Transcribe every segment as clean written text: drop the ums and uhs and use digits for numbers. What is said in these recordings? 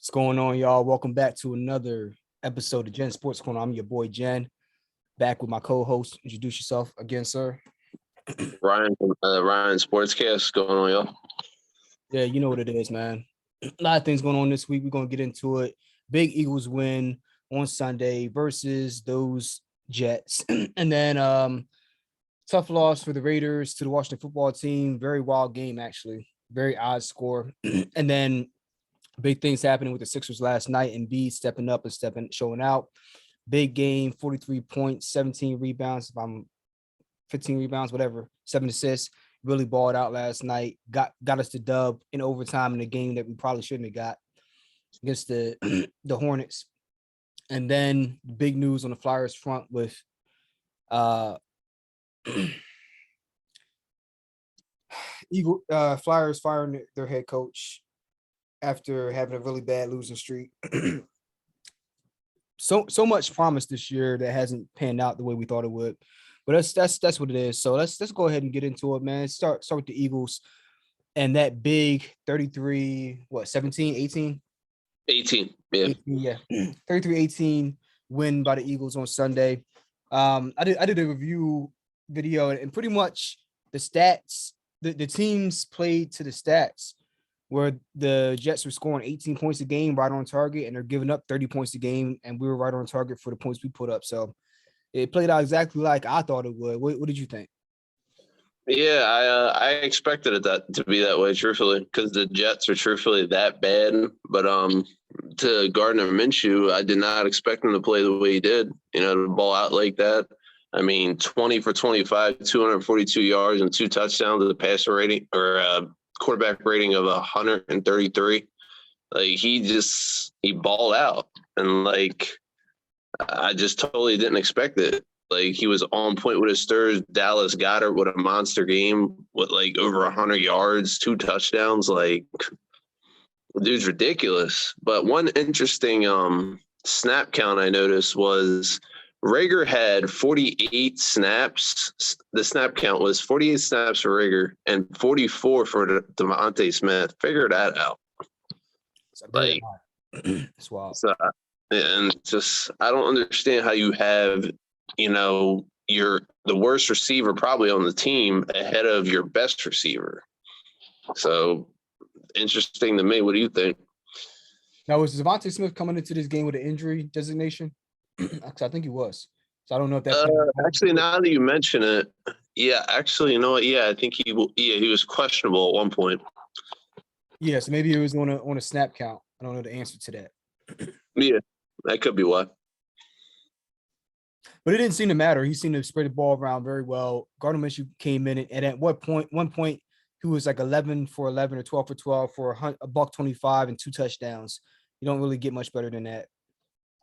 What's going on, y'all? Welcome back to another episode of Gen Sports Corner. I'm your boy Jen, back with my co-host. Introduce yourself again, sir. Ryan from Ryan Sportscast going on, y'all. Yeah, you know what it is, man. A lot of things going on this week. We're gonna get into it. Big Eagles win on Sunday versus those Jets, and then tough loss for the Raiders to the Washington football team. Very wild game, actually. Very odd score, and then big things happening with the Sixers last night. Embiid stepping up and showing out. Big game, 43 points, 17 rebounds. If I'm 15 rebounds, whatever, 7 assists. Really balled out last night. Got us the dub in overtime in a game that we probably shouldn't have got against the the Hornets. And then big news on the Flyers front with Flyers firing their head coach after having a really bad losing streak. so much promise this year that hasn't panned out the way we thought it would. But that's what it is. So let's go ahead and get into it, man. Start with the Eagles and that big 33, 17, 18? 18, yeah. 18, yeah. 33-18 win by the Eagles on Sunday. I did a review video, and pretty much the stats, the teams played to the stats, where the Jets were scoring 18 points a game right on target, and they're giving up 30 points a game, and we were right on target for the points we put up. So it played out exactly like I thought it would. What did you think? Yeah, I expected it to be that way, truthfully, because the Jets are truthfully that bad. But to Gardner Minshew, I did not expect him to play the way he did. You know, to ball out like that. I mean, 20 for 25, 242 yards and 2 touchdowns with a passer rating or quarterback rating of 133. Like he balled out, and like I just totally didn't expect it. Like he was on point with his stirs. Dallas Goedert with a monster game with like over 100 yards, 2 touchdowns. Like, dude's ridiculous. But one interesting snap count I noticed was Rager had 48 snaps. The snap count was 48 snaps for Rager and 44 for Devontae Smith. Figure that out. Like, it's wild. So, and just I don't understand how you have, you know, the worst receiver probably on the team ahead of your best receiver. So interesting to me. What do you think? Now, was Devontae Smith coming into this game with an injury designation? Because I think he was. So I don't know if that. Actually, now that you mention it, yeah. Actually, you know what? Yeah, I think he was questionable at one point. Yeah, so maybe it was on a snap count. I don't know the answer to that. Yeah, that could be why. But it didn't seem to matter. He seemed to spread the ball around very well. Gardner Minshew came in, and at one point, he was like 11 for 11 or 12 for 12 for a $125 and 2 touchdowns. You don't really get much better than that.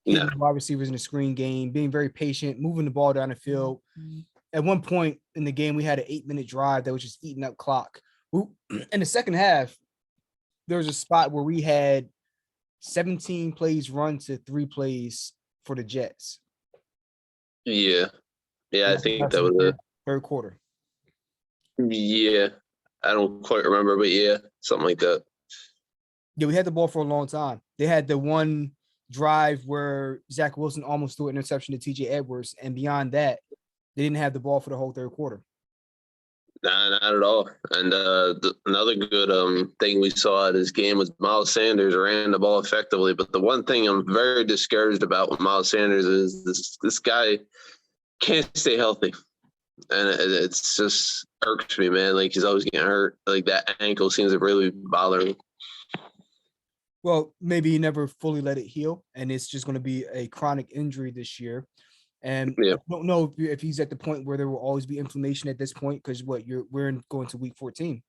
Hitting wide receivers in the screen game, being very patient, moving the ball down the field. At one point in the game, we had an 8-minute drive that was just eating up clock. In the second half, there was a spot where we had 17 plays run to 3 plays for the Jets. Yeah, I think that was it. Third quarter. Yeah, I don't quite remember, but yeah, something like that. Yeah, we had the ball for a long time. They had the one drive where Zach Wilson almost threw an interception to TJ Edwards, and beyond that, they didn't have the ball for the whole third quarter. Nah, not at all. And another good thing we saw at this game was Miles Sanders ran the ball effectively. But the one thing I'm very discouraged about with Miles Sanders is this guy can't stay healthy. And it's just irks me, man. Like, he's always getting hurt. Like, that ankle seems to really bother him. Well, maybe he never fully let it heal, and it's just going to be a chronic injury this year. And I don't know if he's at the point where there will always be inflammation at this point, because we're going to week 14.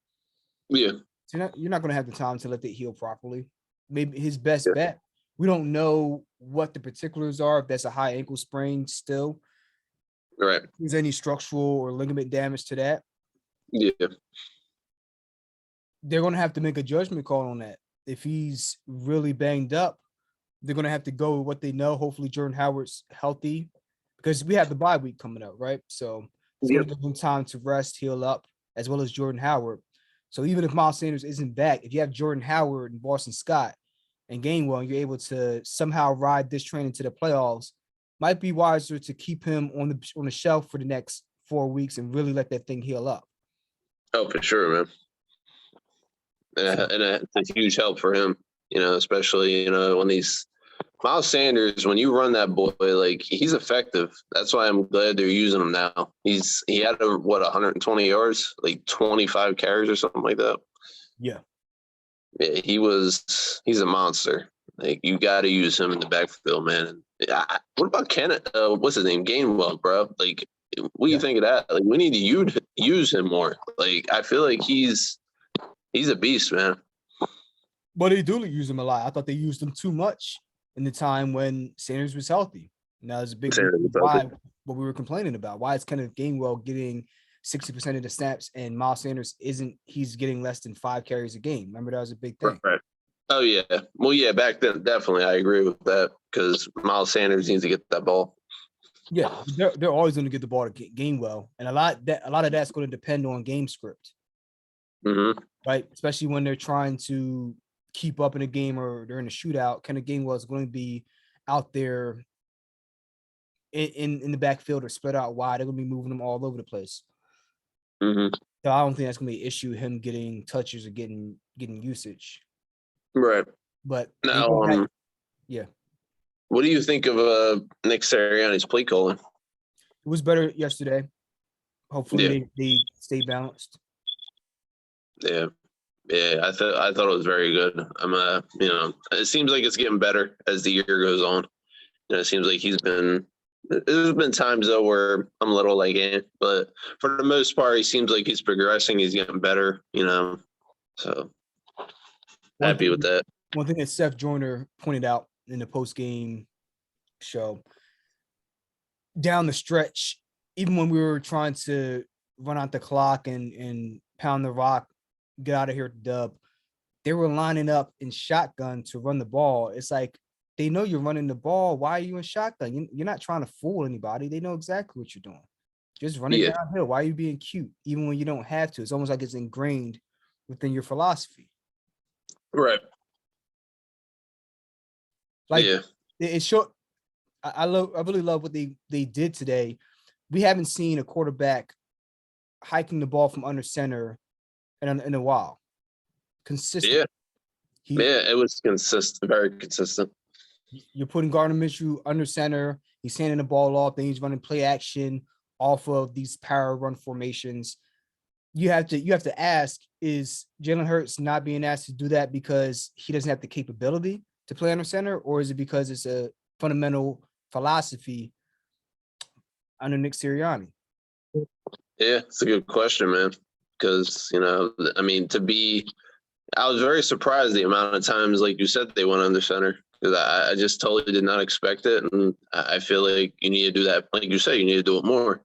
Yeah. So you're not going to have the time to let it heal properly. Maybe his best bet. We don't know what the particulars are, if that's a high ankle sprain still. Right. If there's any structural or ligament damage to that. Yeah. They're going to have to make a judgment call on that. If he's really banged up, they're going to have to go with what they know. Hopefully Jordan Howard's healthy, because we have the bye week coming up, right? So it's going to give them time to rest, heal up, as well as Jordan Howard. So even if Miles Sanders isn't back, if you have Jordan Howard and Boston Scott, and Gainwell, and you're able to somehow ride this train into the playoffs, might be wiser to keep him on the shelf for the next 4 weeks and really let that thing heal up. Oh, for sure, man. And it's a huge help for him, especially, when these Miles Sanders, when you run that boy, like, he's effective. That's why I'm glad they're using him now. He had 120 yards, like 25 carries or something like that. Yeah. Yeah, he's a monster. Like, you got to use him in the backfield, man. What about Kenneth? What's his name? Gainwell, bro. Like, what do you think of that? Like, we need to use him more. Like, I feel like he's a beast, man. But they do use him a lot. I thought they used him too much in the time when Sanders was healthy. And that was a big reason why what we were complaining about. Why is Kenneth Gainwell getting 60% of the snaps and Miles Sanders he's getting less than 5 carries a game. Remember, that was a big thing. Right. Oh, yeah. Well, yeah, back then, definitely, I agree with that because Miles Sanders needs to get that ball. Yeah, they're always going to get the ball to Gainwell, and a lot of that's going to depend on game script, right? Especially when they're trying to keep up in a game or they're in a shootout. Kenneth Gainwell is going to be out there in the backfield or spread out wide. They're going to be moving them all over the place. So I don't think that's going to be an issue, him getting touches or getting usage. Right. But now, yeah. What do you think of Nick Sirianni's play calling? It was better yesterday. Hopefully they stay balanced. Yeah. Yeah, I thought it was very good. It seems like it's getting better as the year goes on. It seems like there's been times though where I'm a little like, but for the most part, he seems like he's progressing. He's getting better, so happy with that. One thing that Seth Joyner pointed out in the post-game show, down the stretch, even when we were trying to run out the clock and pound the rock, get out of here, dub, they were lining up in shotgun to run the ball. It's like, they know you're running the ball. Why are you in shotgun? You're not trying to fool anybody. They know exactly what you're doing. Just run it downhill. Why are you being cute? Even when you don't have to. It's almost like it's ingrained within your philosophy. Right. Like, it's short. I really love what they did today. We haven't seen a quarterback hiking the ball from under center in a while. Consistent. Yeah, it was consistent, very consistent. You're putting Gardner Minshew under center. He's handing the ball off. Then he's running play action off of these power run formations. You have to ask, is Jalen Hurts not being asked to do that because he doesn't have the capability to play under center, or is it because it's a fundamental philosophy under Nick Sirianni? Yeah, it's a good question, man. Because, I was very surprised the amount of times, like you said, they went under center. Because I just totally did not expect it. And I feel like you need to do that. Like you say, you need to do it more.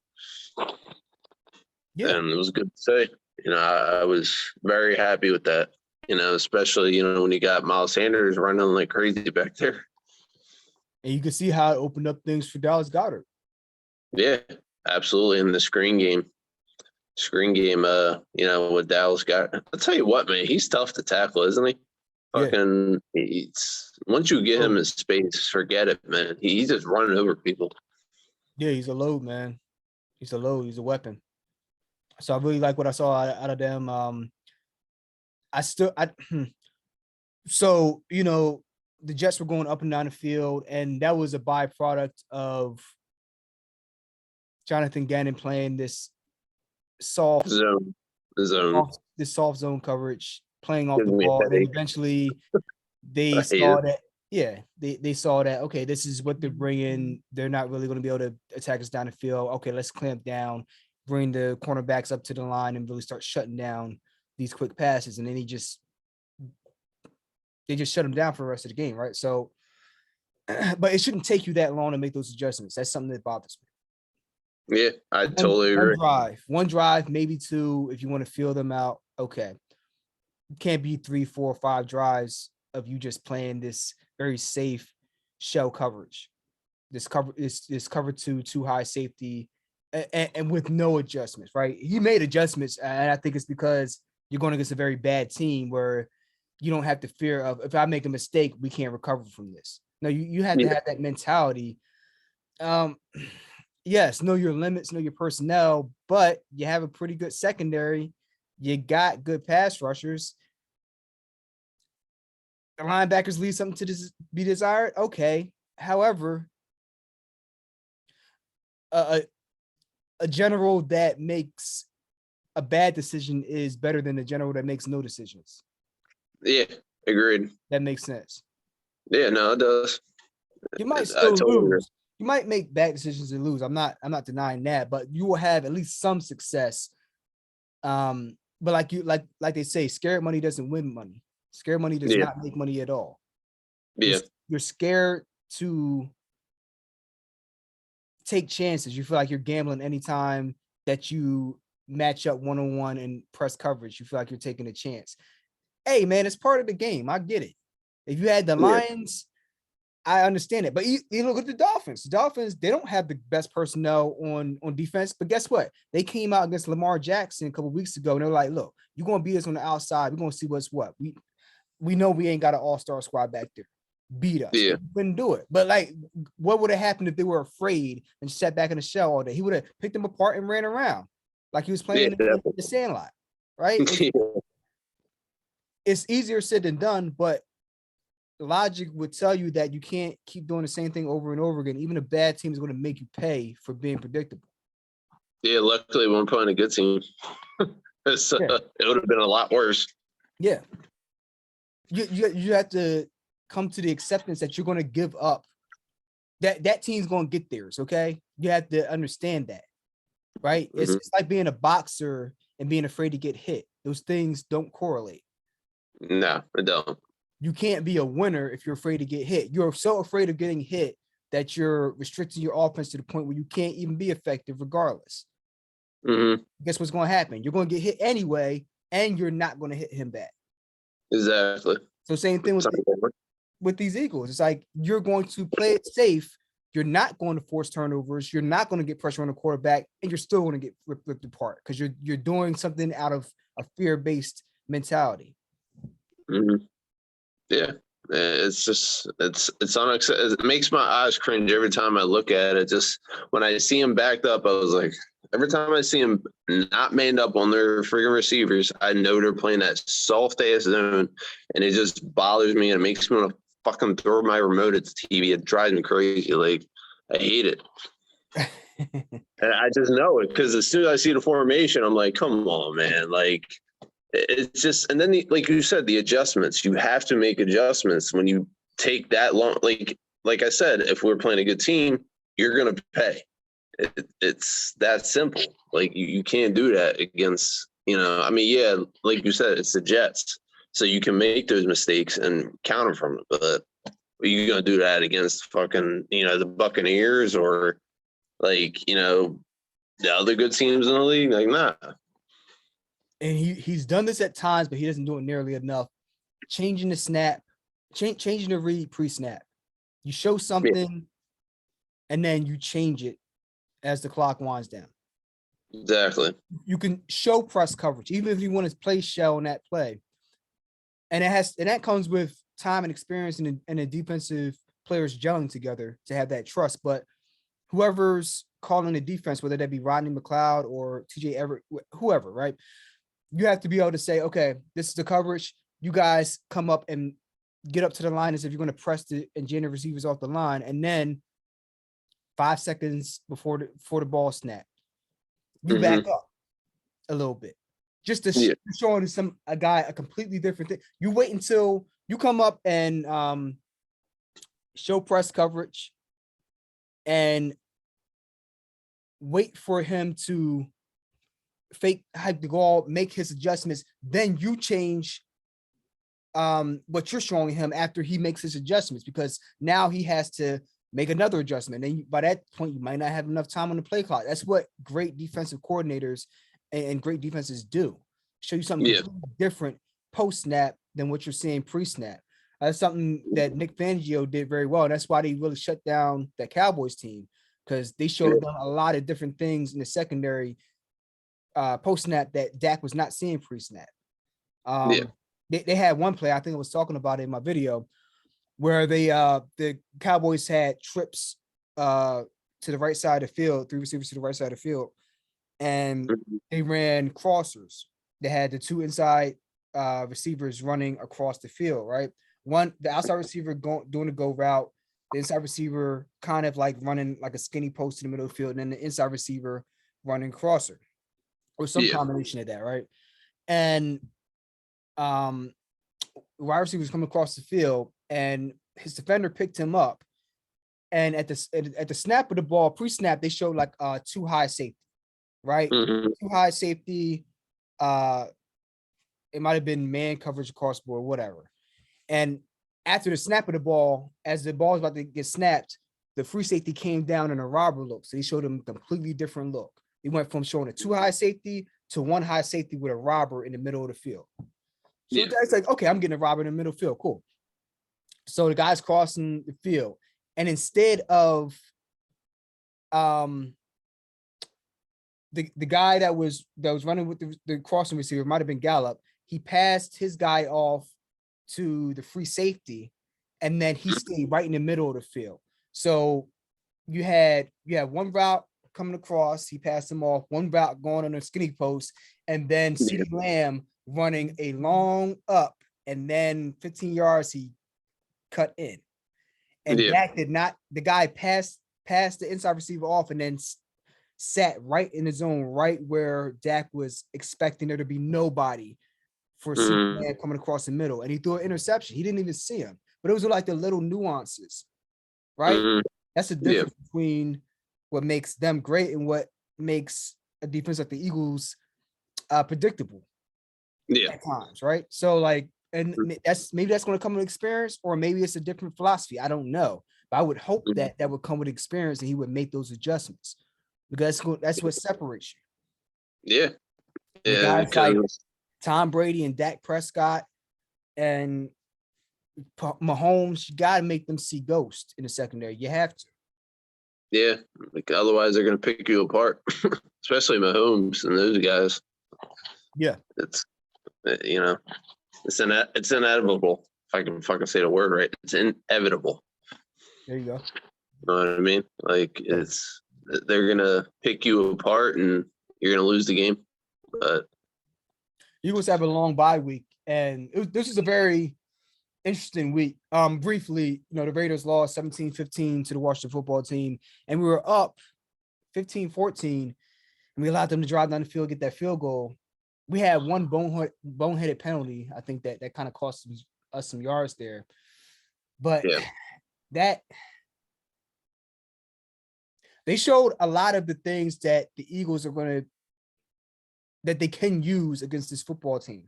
Yeah. And it was good to say. I was very happy with that. Especially, when you got Miles Sanders running like crazy back there. And you can see how it opened up things for Dallas Goedert. Yeah, absolutely. In the screen game, with Dallas Goedert. I'll tell you what, man, he's tough to tackle, isn't he? Fucking, once you get him in space, forget it, man. He's just running over people. Yeah, he's a load, man. He's a load. He's a weapon. So I really like what I saw out of them. So, the Jets were going up and down the field, and that was a byproduct of Jonathan Gannon playing this soft zone, this soft zone coverage, playing off the ball. And then eventually they saw that, they saw that, okay, this is what they're bringing. They're not really going to be able to attack us down the field. Okay, let's clamp down, bring the cornerbacks up to the line and really start shutting down these quick passes. And then they just shut them down for the rest of the game, right? So, but it shouldn't take you that long to make those adjustments. That's something that bothers me. Yeah, I totally agree. One drive, maybe two, if you want to feel them out. Okay. It can't be 3, 4, 5 drives of you just playing this very safe shell coverage. This cover too high safety and with no adjustments, right? He made adjustments, and I think it's because you're going against a very bad team where you don't have to fear of if I make a mistake, we can't recover from this. No, you have to have that mentality. Yes, know your limits, know your personnel, but you have a pretty good secondary. You got good pass rushers. The linebackers leave something to be desired. Okay. However, a general that makes a bad decision is better than a general that makes no decisions. Yeah, agreed. That makes sense. Yeah, no, it does. You might I still totally agree. lose. You might make bad decisions and lose. I'm not denying that, but you will have at least some success. But like they say, scared money doesn't win money. Scared money does Yeah, not make money at all. yeah, You're scared to take chances. You feel like you're gambling anytime that you match up one-on-one and press coverage. You feel like you're taking a chance. Hey, man, it's part of the game. I get it. If you had the yeah. Lions, I understand it. But you look at the Dolphins. The Dolphins, they don't have the best personnel on defense. But guess what? They came out against Lamar Jackson a couple weeks ago, and they're like, look, you're going to beat us on the outside. We're going to see what's what. We know we ain't got an all-star squad back there. Beat us. Yeah. We couldn't do it. But like, what would have happened if they were afraid and sat back in the shell all day? He would have picked them apart and ran around like he was playing in the Sandlot, right? It's easier said than done, but logic would tell you that you can't keep doing the same thing over and over again. Even a bad team is going to make you pay for being predictable. Yeah, luckily we weren't playing a good team. It would have been a lot worse. Yeah. You have to come to the acceptance that you're going to give up. That team's going to get theirs, okay? You have to understand that, right? Mm-hmm. It's like being a boxer and being afraid to get hit. Those things don't correlate. No, it don't. You can't be a winner if you're afraid to get hit. You're so afraid of getting hit that you're restricting your offense to the point where you can't even be effective regardless. Mm-hmm. Guess what's going to happen? You're going to get hit anyway, and you're not going to hit him back. Exactly. So same thing with these Eagles. It's like you're going to play it safe. You're not going to force turnovers. You're not going to get pressure on the quarterback, and you're still going to get ripped apart because you're doing something out of a fear-based mentality. Mm-hmm. Yeah, it's just it's unacceptable. It makes my eyes cringe every time I look at it. Just when I see him backed up, I was like, every time I see him not manned up on their friggin' receivers, I know they're playing that soft ass zone, and it just bothers me and it makes me want to fucking throw my remote at the TV. It drives me crazy. Like, I hate it. And I just know it because as soon as I see the formation, I'm like, come on, man. Like, it's just, and then like you said, the adjustments. You have to make adjustments when you take that long. Like I said, if we're playing a good team, you're gonna pay. It's that simple. Like you can't do that against, I mean, yeah, like you said, it's the Jets, so you can make those mistakes and counter from it. But are you gonna do that against fucking, the Buccaneers or like, the other good teams in the league? Like, nah. And he's done this at times, but he doesn't do it nearly enough. Changing the snap, changing the read pre-snap. You show something, and then you change it as the clock winds down. Exactly. You can show press coverage, even if you want to play shell in that play. And that comes with time and experience and the defensive players gelling together to have that trust. But whoever's calling the defense, whether that be Rodney McLeod or TJ Everett, whoever, right? You have to be able to say, okay, this is the coverage. You guys come up and get up to the line as if you're going to press and jam the receivers off the line. And then 5 seconds before the ball snap, you back up a little bit. Just to showing a guy a completely different thing. You wait until you come up and show press coverage and wait for him to fake hype the ball, make his adjustments, then you change what you're showing him after he makes his adjustments, because now he has to make another adjustment. And by that point, you might not have enough time on the play clock. That's what great defensive coordinators and great defenses do. Show you something different post-snap than what you're seeing pre-snap. That's something that Nick Fangio did very well. And that's why they really shut down that Cowboys team, because they showed them a lot of different things in the secondary post-snap that Dak was not seeing pre-snap. they had one play, I think I was talking about it in my video, where the Cowboys had trips to the right side of the field, 3 receivers to the right side of the field, and they ran crossers. They had the 2 inside receivers running across the field, right? One, the outside receiver doing the go route, the inside receiver kind of like running like a skinny post in the middle of the field, and then the inside receiver running crosser or some combination of that, right? And wide receiver was coming across the field, and his defender picked him up. And at the snap of the ball, pre-snap, they showed like too high safety, right? Too high safety. It might have been man coverage across board, whatever. And after the snap of the ball, as the ball was about to get snapped, the free safety came down in a robber look. So he showed him a completely different look. He went from showing a 2 high safety to 1 high safety with a robber in the middle of the field. So the guy's like, okay, I'm getting a robber in the middle field. Cool. So the guy's crossing the field. And instead of the guy that was running with the crossing receiver, might have been Gallup, he passed his guy off to the free safety, and then he stayed right in the middle of the field. So you had one route coming across, he passed him off, one route going on a skinny post, and then CeeDee Lamb running a long up, and then 15 yards he cut in. And Dak did not, the guy passed the inside receiver off and then sat right in the zone, right where Dak was expecting there to be nobody for CeeDee Lamb coming across the middle. And he threw an interception. He didn't even see him. But it was like the little nuances, right? That's the difference between what makes them great and what makes a defense like the Eagles predictable at times, right? So like, and that's maybe that's going to come with experience, or maybe it's a different philosophy. I don't know, but I would hope that would come with experience and he would make those adjustments, because that's what separates you. The guys like Tom Brady and Dak Prescott and Mahomes, you got to make them see ghost in the secondary. You have to. Yeah, like otherwise they're going to pick you apart, especially Mahomes and those guys. Yeah, it's it's inevitable. If I can fucking say the word right, it's inevitable. There you go. You know what I mean? Like they're gonna pick you apart, and you're gonna lose the game. But Eagles have a long bye week, and this is a very interesting week. Briefly, the Raiders lost 17-15 to the Washington football team, and we were up 15-14, and we allowed them to drive down the field, get that field goal. We had one boneheaded penalty. I think that kind of cost us some yards there. But that they showed a lot of the things that the Eagles that they can use against this football team.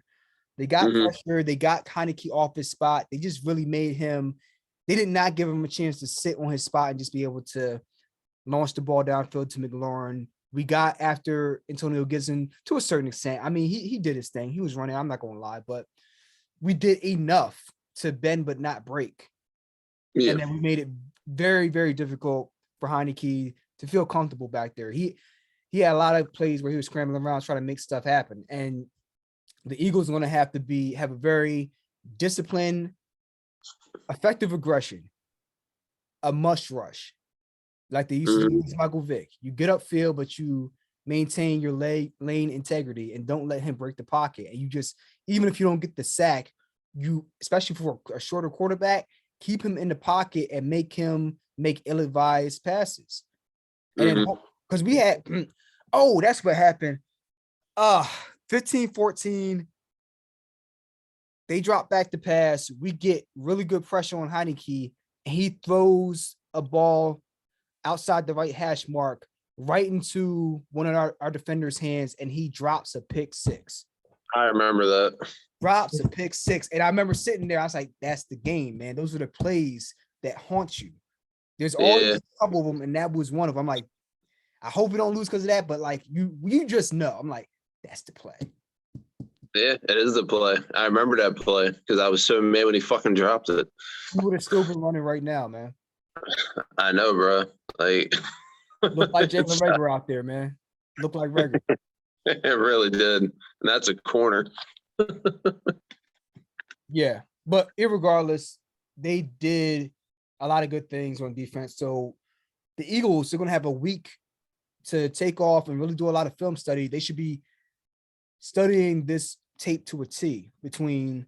They got pressure. They got Heineke off his spot. They just really made him. They did not give him a chance to sit on his spot and just be able to launch the ball downfield to McLaurin. We got after Antonio Gibson to a certain extent. I mean, he did his thing. He was running. I'm not going to lie, but we did enough to bend but not break. Yeah. And then we made it very, very difficult for Heineke to feel comfortable back there. He had a lot of plays where he was scrambling around trying to make stuff happen. And the Eagles are going to have a very disciplined, effective aggression, a must rush. Like they used to do with Michael Vick. You get upfield, but you maintain your lane integrity and don't let him break the pocket. And you just, even if you don't get the sack, you, especially for a shorter quarterback, keep him in the pocket and make him make ill-advised passes. And because we had, that's what happened. 15-14. They drop back the pass. We get really good pressure on Heineke, and he throws a ball outside the right hash mark right into one of our defenders' hands, and he drops a pick six. I remember that. Drops a pick six. And I remember sitting there, I was like, that's the game, man. Those are the plays that haunt you. There's always a couple of them, and that was one of them. I'm like, I hope we don't lose because of that, but like you just know. I'm like, that's the play. Yeah, it is the play. I remember that play because I was so mad when he fucking dropped it. You would have still been running right now, man. I know, bro. Like, look like Jalen Rager out there, man. Look like Rager. It really did. And that's a corner. Yeah, but irregardless, they did a lot of good things on defense. So the Eagles are going to have a week to take off and really do a lot of film study. They should be studying this tape to a T between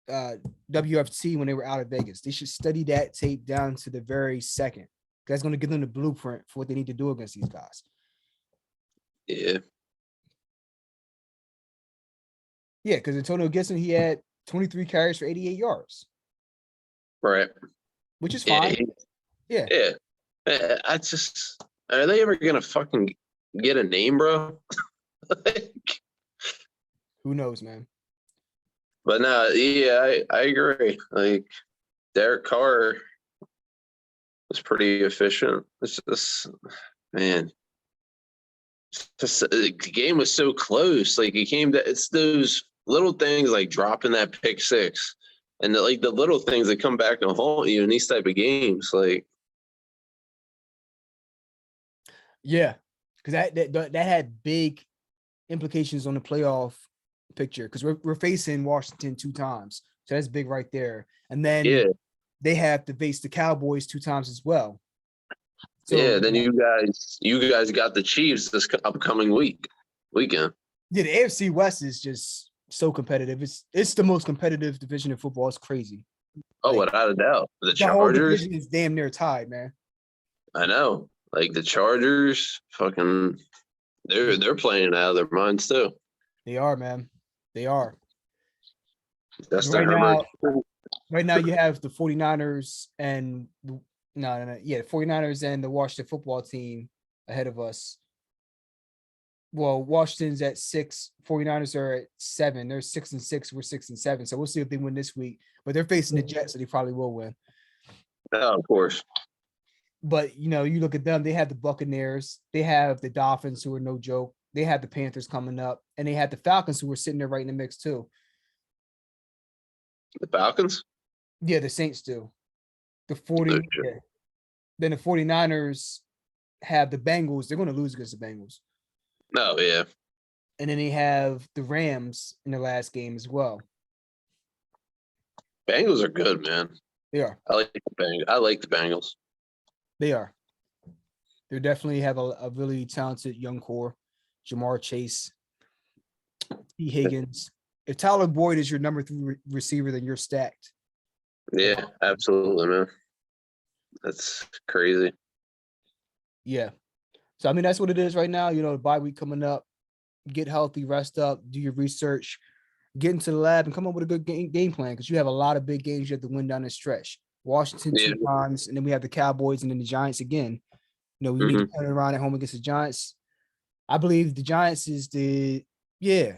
WFT when they were out of Vegas. They should study that tape down to the very second. That's going to give them the blueprint for what they need to do against these guys. Yeah. Yeah, because Antonio Gibson, he had 23 carries for 88 yards. Right. Which is fine. Yeah. I just, are they ever going to fucking get a name, bro? Who knows, man? But no, yeah, I agree. Like, Derek Carr was pretty efficient. It's just, man, just the game was so close. Like, it's those little things like dropping that pick six, and the little things that come back and haunt you in these type of games. Like, yeah, because that had big implications on the playoff picture. Because we're facing Washington 2 times, so that's big right there. And then they have to face the Cowboys 2 times as well. So then you guys got the Chiefs this upcoming weekend. Yeah, the AFC West is just so competitive. It's the most competitive division in football. It's crazy. Oh, without a doubt. The Chargers whole division is damn near tied, man. I know. Like the Chargers, fucking, they're playing out of their minds too. They are, man. They are. That's right now you have the 49ers and the 49ers and the Washington football team ahead of us. Well, Washington's at 6, 49ers are at 7. They're 6-6, we're 6-7. So we'll see if they win this week. But they're facing the Jets, so they probably will win. Oh, of course. But you look at them, they have the Buccaneers, they have the Dolphins, who are no joke, they have the Panthers coming up, and they had the Falcons, who were sitting there right in the mix too. The Falcons? Yeah, the Saints do. Then the 49ers have the Bengals. They're going to lose against the Bengals. Oh, yeah. And then they have the Rams in the last game as well. Bengals are good, man. They are. I like the Bengals. They are. They definitely have a really talented young core. Jamar Chase, T. Higgins. If Tyler Boyd is your number 3 receiver, then you're stacked. Yeah, absolutely, man. That's crazy. Yeah. So, I mean, that's what it is right now. The bye week coming up. Get healthy, rest up, do your research, get into the lab, and come up with a good game plan, because you have a lot of big games you have to win down the stretch. Washington 2 times, and then we have the Cowboys and then the Giants again. We need to turn it around at home against the Giants. I believe the Giants is yeah.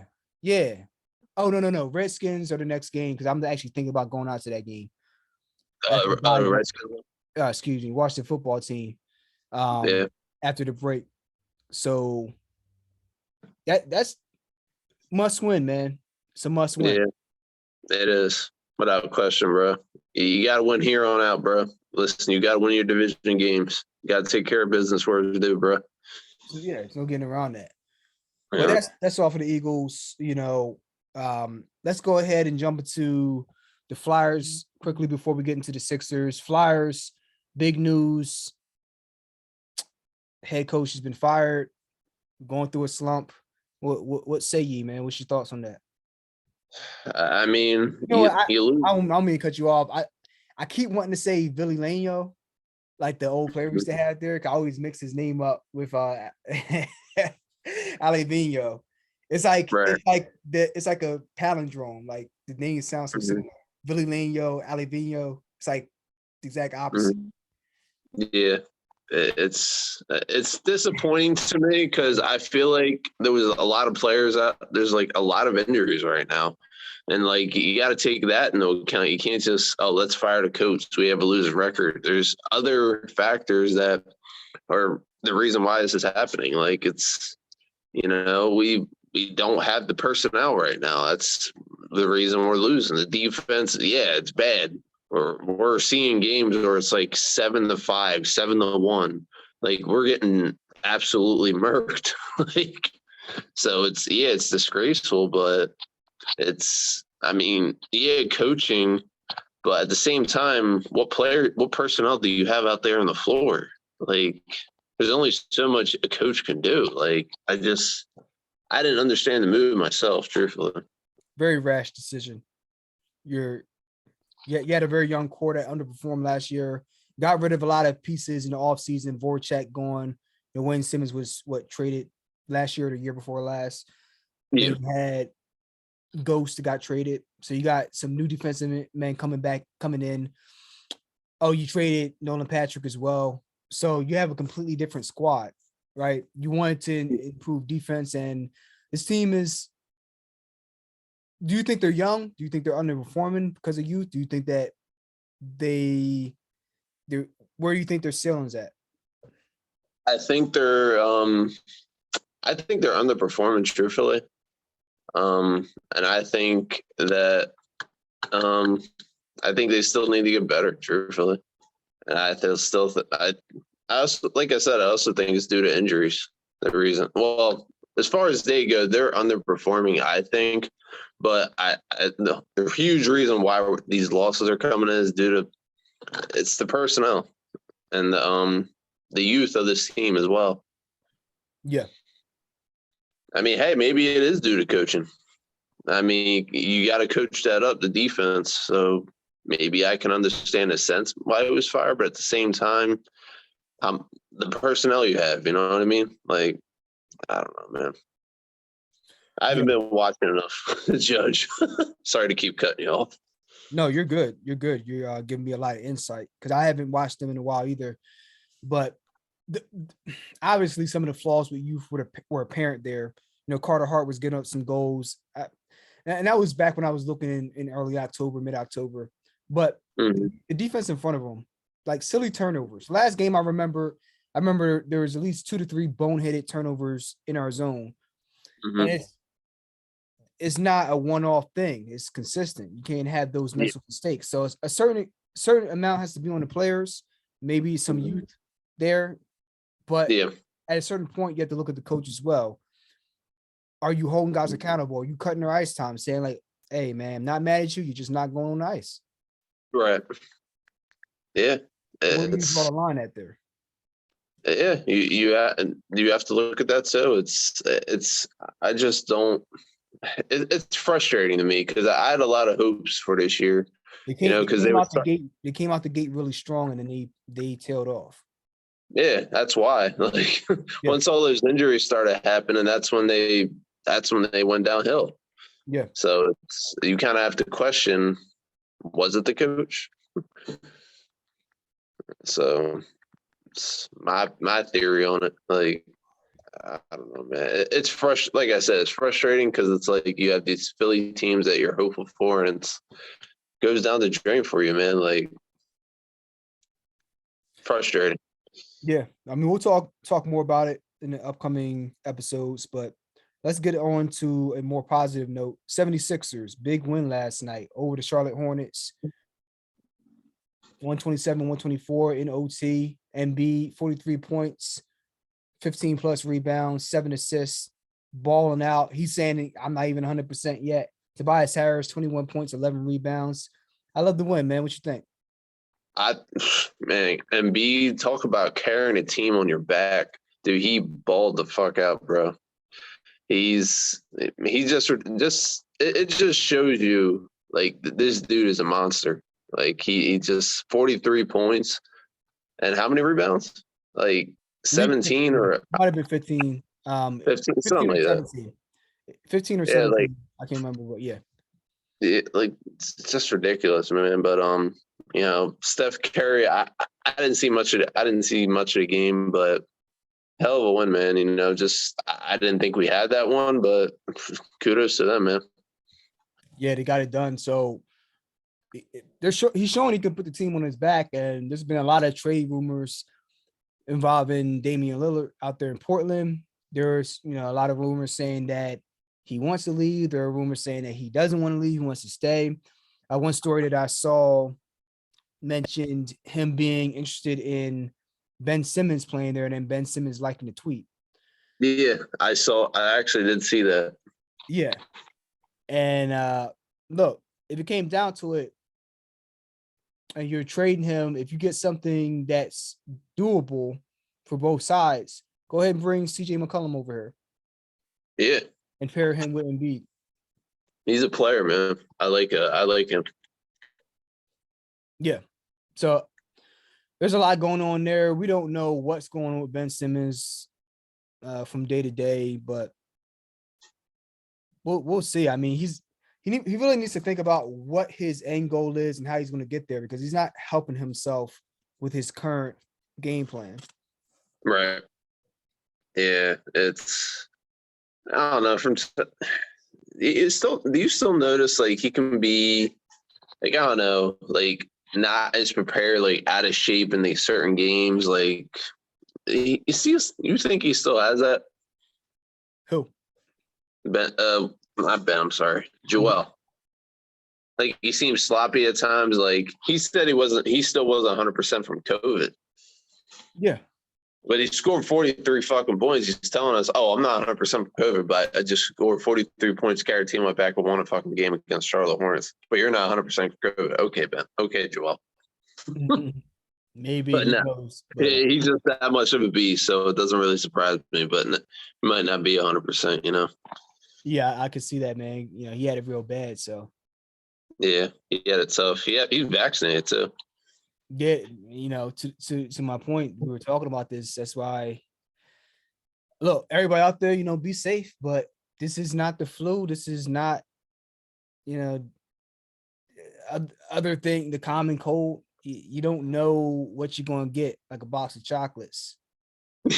Oh, no. Redskins are the next game, because I'm actually thinking about going out to that game. Excuse me, Washington football team. After the break. So that's must win, man. It's a must win. Yeah, it is. Without question, bro. You got to win here on out, bro. Listen, you got to win your division games. You got to take care of business where to do, bro. So, yeah, there's no getting around that. Yeah. Well, that's all for the Eagles. Let's go ahead and jump into the Flyers quickly before we get into the Sixers. Flyers, big news. Head coach has been fired, going through a slump. What say ye, man? What's your thoughts on that? I mean, I don't mean to cut you off. I keep wanting to say Billy Lanyo, like the old player we used to have there. I always mix his name up with Alevino. It's like a palindrome. Like the name sounds so similar. Billy Lanyo, Alevino. It's like the exact opposite. Yeah. It's disappointing to me, because I feel like there was a lot of players out. There's like a lot of injuries right now, and like you got to take that into account. You can't just let's fire the coach. We have a losing record. There's other factors that are the reason why this is happening. Like it's we don't have the personnel right now. That's the reason we're losing. The defense, it's bad. We're seeing games where it's like 7-5, 7-1. Like we're getting absolutely murked. So it's disgraceful, but it's I mean, yeah, coaching, but at the same time, what personnel do you have out there on the floor? Like, there's only so much a coach can do. Like, I didn't understand the move myself, truthfully. Very rash decision. You had a very young core that underperformed last year. Got rid of a lot of pieces in the offseason. Voracek gone. Wayne Simmons was traded last year or the year before last. Yeah. Then you had Ghost that got traded. So you got some new defensive men coming in. Oh, you traded Nolan Patrick as well. So you have a completely different squad, right? You wanted to improve defense, and this team is. Do you think they're young? Do you think they're underperforming because of youth? Do you think that they're where do you think their ceilings at? I think they're underperforming, truthfully. And I think that I think they still need to get better, truthfully. And I also, like I said, I also think it's due to injuries. The reason, well, as far as they go, they're underperforming, I think. But the huge reason why these losses are coming in is due to it's the personnel and the youth of this team as well. Yeah. I mean, hey, maybe it is due to coaching. I mean, you got to coach that up, the defense. So maybe I can understand a sense why it was fired, but at the same time, the personnel you have, you know what I mean? Like, I don't know, man. I haven't been watching enough to judge. Sorry to keep cutting you off. No, you're good. You're good. You're giving me a lot of insight because I haven't watched them in a while either. But obviously, some of the flaws with youth were apparent there. Carter Hart was getting up some goals, and that was back when I was looking in early October, mid October. But the defense in front of them, like silly turnovers. Last game, I remember there was at least 2 to 3 boneheaded turnovers in our zone, and it's not a one-off thing. It's consistent. You can't have those mental mistakes. So a certain amount has to be on the players, maybe some youth there, but at a certain point, you have to look at the coach as well. Are you holding guys accountable? Are you cutting their ice time, saying like, "Hey, man, I'm not mad at you. You're just not going on the ice." Right. Yeah. Where do you draw the line at there? Yeah, you have to look at that too. It's I just don't. It's frustrating to me because I had a lot of hopes for this year. They came out the gate really strong, and then they tailed off. Yeah, that's why. Like once all those injuries started happening, that's when they went downhill. Yeah. So you kind of have to question: was it the coach? So it's my theory on it. Like I don't know, man. It's like I said, it's frustrating because it's like you have these Philly teams that you're hopeful for, and it goes down the drain for you, man. Like frustrating. Yeah, I mean, we'll talk more about it in the upcoming episodes, but let's get on to a more positive note. 76ers, big win last night over the Charlotte Hornets. 127-124 in OT. Embiid, 43 points, 15 plus rebounds, 7 assists, balling out. He's saying I'm not even 100% yet. Tobias Harris, 21 points, 11 rebounds. I love the win, man. What you think? Embiid, talk about carrying a team on your back. Dude, he balled the fuck out, bro. He just it just shows you like this dude is a monster. Like he just 43 points and how many rebounds? Like 17 or might have been 15. 15, something like 17. 15 or 17. Like, I can't remember, but yeah. It's just ridiculous, man. But Steph Curry, I didn't see much of the game, but hell of a win, man. Just I didn't think we had that one, but kudos to them, man. Yeah, they got it done. So he's showing he can put the team on his back, and there's been a lot of trade rumors involving Damian Lillard out there in Portland. There's a lot of rumors saying that he wants to leave. There are rumors saying that he doesn't want to leave. He wants to stay. One story that I saw mentioned him being interested in Ben Simmons playing there, and then Ben Simmons liking the tweet. Yeah, I actually did see that. Yeah. And look, if it came down to it, and you're trading him, if you get something that's doable for both sides, go ahead and bring CJ McCollum over here Yeah, and pair him with Embiid. he's a player, man. I like him. Yeah. So there's a lot going on there. We don't know what's going on with Ben Simmons from day to day, but we'll see. I mean, he really needs to think about what his end goal is and how he's going to get there, because he's not helping himself with his current game plan. Right. Yeah, it's I don't know. It's still. Do you still notice like he can be like I don't know, like not as prepared, like out of shape in these certain games. Like you think he still has that? Who? Ben, not Ben. I'm sorry, Joel. Like he seems sloppy at times. Like he said he still wasn't 100% from COVID. Yeah. But he scored 43 fucking points. He's telling us, "Oh, I'm not 100% from COVID, but I just scored 43 points, carried team went back and won a fucking game against Charlotte Hornets. But you're not 100% from COVID." Okay, Ben. Okay, Joel. Maybe, But who no, knows? But, he's just that much of a beast, so it doesn't really surprise me. But he might not be 100%, you know? yeah, I could see that, man. You know, he had it real bad. So, Yeah, he had it tough. He's vaccinated too. yeah, you know, to my point, we were talking about this. That's why, look, everybody out there, you know, be safe. But this is not the flu. This is not, you know, other thing, the common cold. You don't know what you're going to get, like a box of chocolates.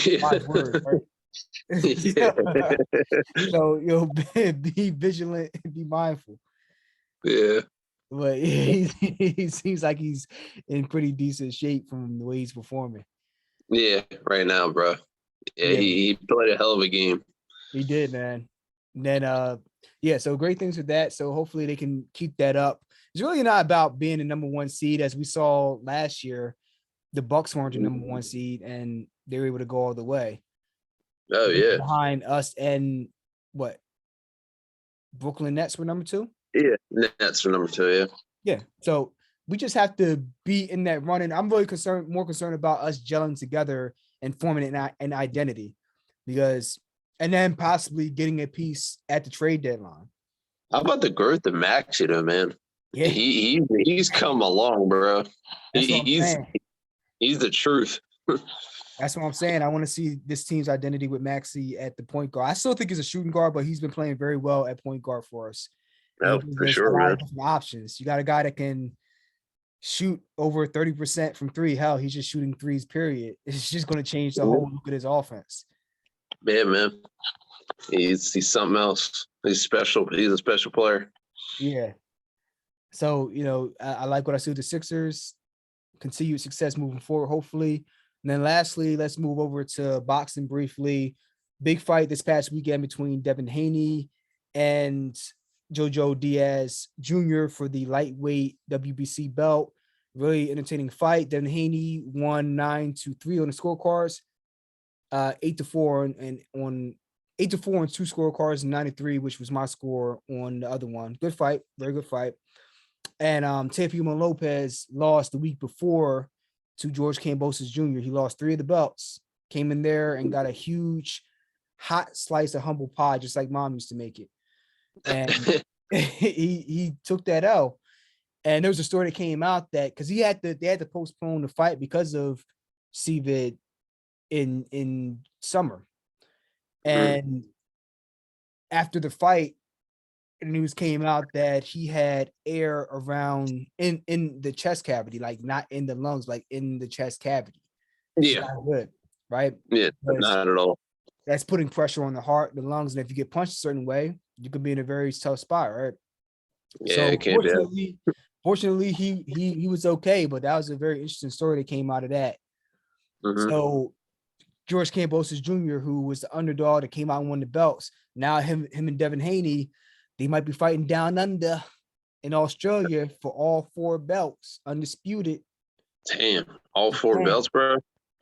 Yeah. Wise words, right? Yeah. So, you know, be vigilant and be mindful. Yeah. But he seems like he's in pretty decent shape from the way he's performing. Yeah, right now, bro. Yeah, Yeah, he played a hell of a game. he did, man. And then yeah, so great things with that. So hopefully they can keep that up. It's really not about being the number one seed, as we saw last year. The Bucks weren't the number one seed, and they were able to go all the way. Oh yeah. Behind us and what? Brooklyn Nets were number two. Yeah. Nets for number 2, yeah. Yeah. So we just have to be in that running. I'm really more concerned about us gelling together and forming an identity, because, and then possibly getting a piece at the trade deadline. How about the growth of Max, man? Yeah, He's come along, bro. that's what I'm He's saying. he's the truth. That's what I'm saying. I want to see this team's identity with Maxey at the point guard. I still think he's a shooting guard, but he's been playing very well at point guard for us. And he No, gives for us a sure, lot man. of different options. You got a guy that can shoot over 30% from three. Hell, he's just shooting threes, period. It's just going to change the whole look at his offense. Yeah, man. He's something else. He's special. He's a special player. Yeah. So, you know, I like what I see with the Sixers. Continued success moving forward, hopefully. And then lastly, let's move over to boxing briefly. Big fight this past weekend between Devin Haney and Jojo Diaz Jr. for the lightweight WBC belt. Really entertaining fight. Devin Haney won 9-3 on the scorecards, 8-4 and on 8-4 on two scorecards, and 9-3, which was my score on the other one. Good fight, very good fight. And Teofimo Lopez lost the week before to George Kambosos Jr. He lost 3 of the belts, came in there and got a huge hot slice of humble pie, just like mom used to make it. And he took that L. And there was a story that came out that because they had to postpone the fight because of COVID in summer. And after the fight, news came out that he had air around in the chest cavity, like not in the lungs, like in the chest cavity. It's Yeah. not good, right? Yeah, not at all. That's putting pressure on the heart, the lungs, and if you get punched a certain way, you could be in a very tough spot, right? Yeah, So it can't fortunately, he was okay, but that was a very interesting story that came out of that. So George Kambosos Jr., who was the underdog that came out and won the belts, now him and Devin Haney, they might be fighting down under in Australia for all 4 belts, undisputed. Damn, all 4 belts, bro.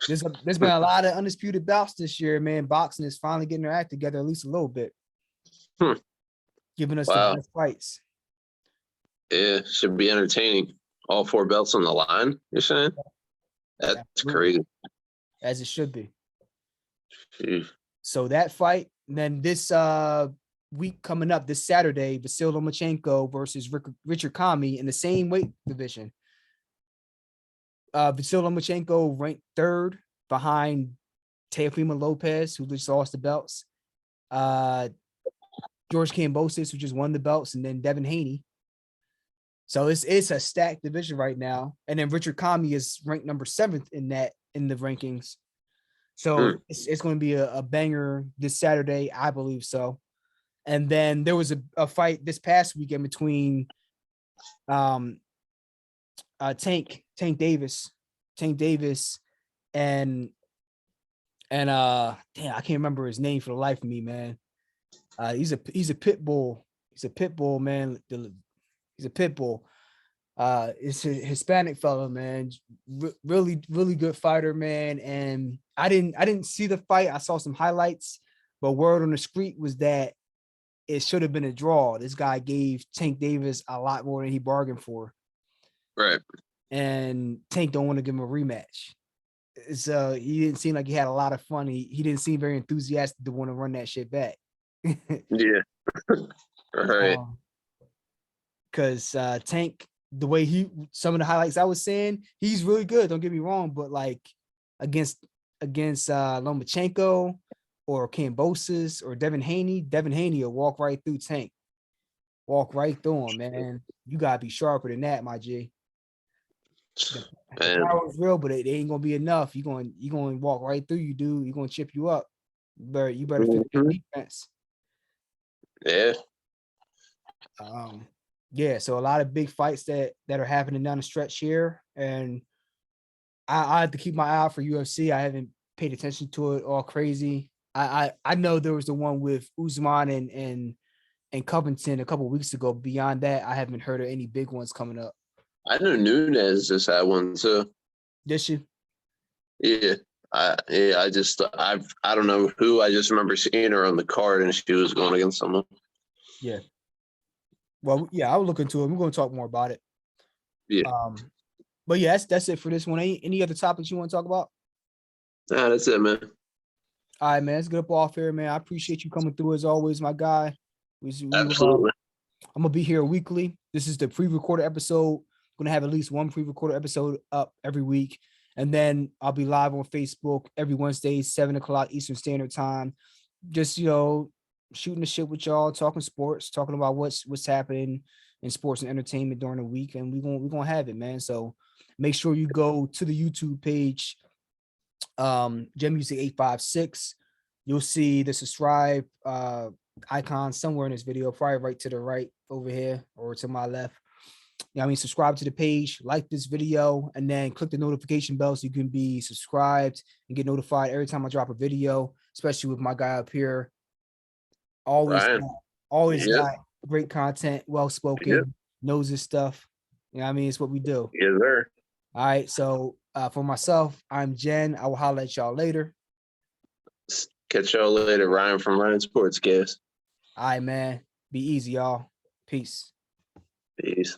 There's been a lot of undisputed bouts this year, man. Boxing is finally getting their act together at least a little bit, giving us the best fights. Yeah, should be entertaining. All 4 belts on the line, you're saying? That's Absolutely. crazy. As it should be. Jeez. So that fight, and then this week coming up this Saturday, Vasil Lomachenko versus Richard Kami in the same weight division. Vasil Lomachenko ranked 3rd behind Teofimo Lopez, who just lost the belts. George Kambosos, who just won the belts, and then Devin Haney. So it's a stacked division right now. And then Richard Kami is ranked number 7th in the rankings. So it's going to be a banger this Saturday, I believe so. And then there was a fight this past weekend between Tank Davis and damn, I can't remember his name for the life of me, man. He's a pit bull. He's a pit bull, man. He's a pit bull. It's a Hispanic fellow, man. Really, really good fighter, man. And I didn't see the fight. I saw some highlights, but word on the street was that it should have been a draw. This guy gave Tank Davis a lot more than he bargained for. Right. And Tank don't want to give him a rematch. So he didn't seem like he had a lot of fun. He didn't seem very enthusiastic to want to run that shit back. Yeah. Right. Because Tank, the way some of the highlights I was saying, he's really good. Don't get me wrong, but like against Lomachenko or Kambosos or Devin Haney will walk right through Tank. Walk right through him, man. You gotta be sharper than that, my G. The power is real, but it ain't gonna be enough. You gonna walk right through you, dude. You're gonna chip you up. You better fit the defense. Yeah. Yeah, so a lot of big fights that are happening down the stretch here, and I have to keep my eye out for UFC. I haven't paid attention to it all crazy. I know there was the one with Usman and Covington a couple of weeks ago. Beyond that, I haven't heard of any big ones coming up. I know Nunes just had one too. Did she? Yeah. I don't know who. I just remember seeing her on the card and she was going against someone. Yeah. Well, yeah, I'll look into it. We're going to talk more about it. Yeah. But yeah, that's it for this one. Any other topics you want to talk about? Nah, that's it, man. All right, man. Let's get up off here, man. I appreciate you coming through as always, my guy. Absolutely. I'm gonna be here weekly. This is the pre-recorded episode. I'm gonna have at least one pre-recorded episode up every week, and then I'll be live on Facebook every Wednesday, 7:00 Eastern Standard Time. Just shooting the shit with y'all, talking sports, talking about what's happening in sports and entertainment during the week, and we're gonna have it, man. So make sure you go to the YouTube page, Gem Music 856. You'll see the subscribe icon somewhere in this video, probably right to the right over here or to my left. Subscribe to the page, like this video, and then click the notification bell so you can be subscribed and get notified every time I drop a video, especially with my guy up here. Always got great content, well-spoken, knows his stuff. It's what we do. Yes, sir. All right, so for myself, I'm Jen. I will holler at y'all later. Catch y'all later. Ryan from Ryan Sportscast. All right, man. Be easy, y'all. Peace. Peace.